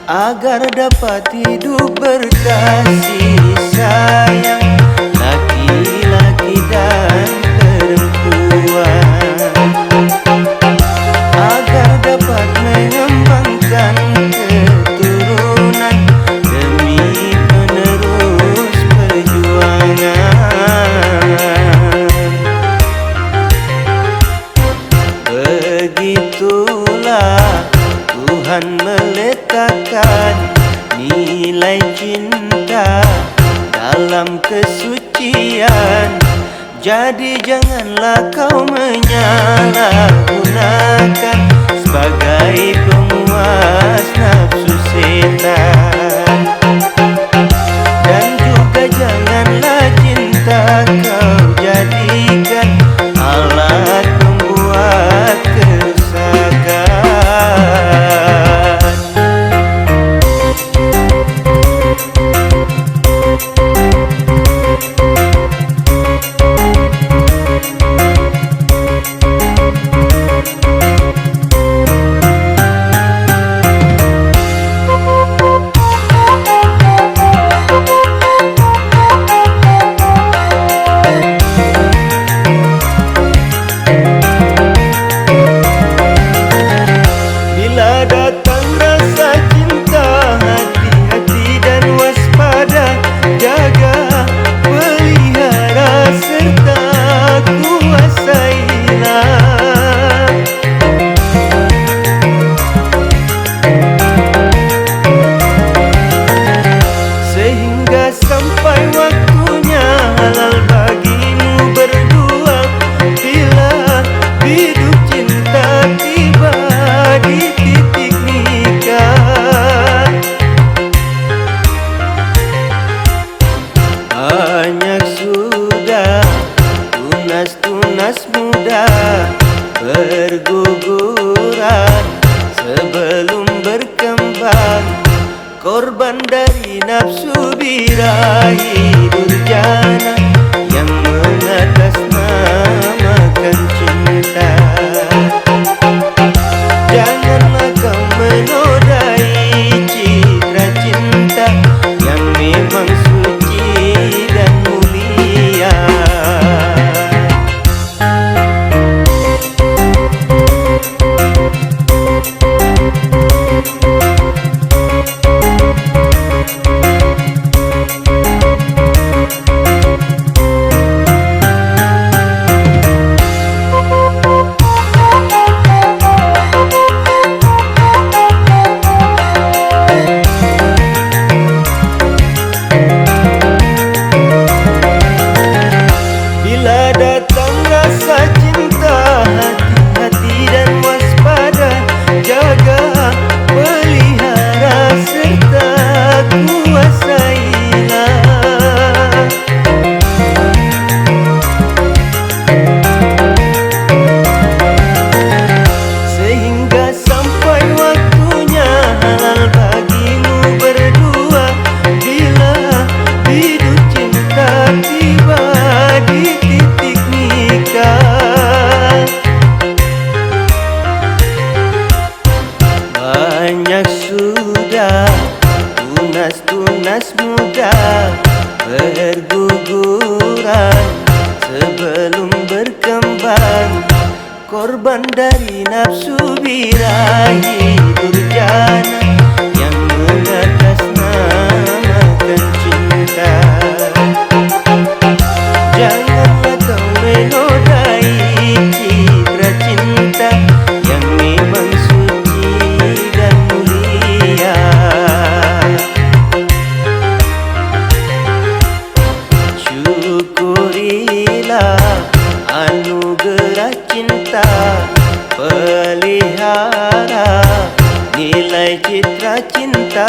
agar dapat hidup berkasih sayang laki-laki dan perempuan, agar dapat mengembangkan keturunan demi penerus perjuangan. Begitulah Tuhan meletakkan nilai cinta dalam kesucian. Jadi janganlah kau menyalahgunakan sebagai pemuas nafsu setan. Dan juga janganlah cinta kau jadikan alat pembuat kerusakan. Sampai waktunya halal bagimu berdua, bila hidup cinta tiba di titik nikah. Banyak sudah tunas-tunas muda berguguran sebelum berkembang, korban dari nafsu birahi durjana yang mengatasnamakan cinta. Janganlah kau menodai citra cinta yang memang suci dan mulia. Datang rasa cinta, hati-hati dan waspada, jaga, pelihara serta kuasailah. Sehingga sampai waktunya halal bagimu berdua, bila hidup cinta tiba di titik nikah. Banyak sudah tunas-tunas muda berguguran sebelum berkembang, korban dari nafsu birahi durjana yang mengatasnamakan cinta. Janganlah kau menodai citra cinta yang memang suci dan mulia. Syukurilah anugerah cinta, pelihara nilai citra cinta.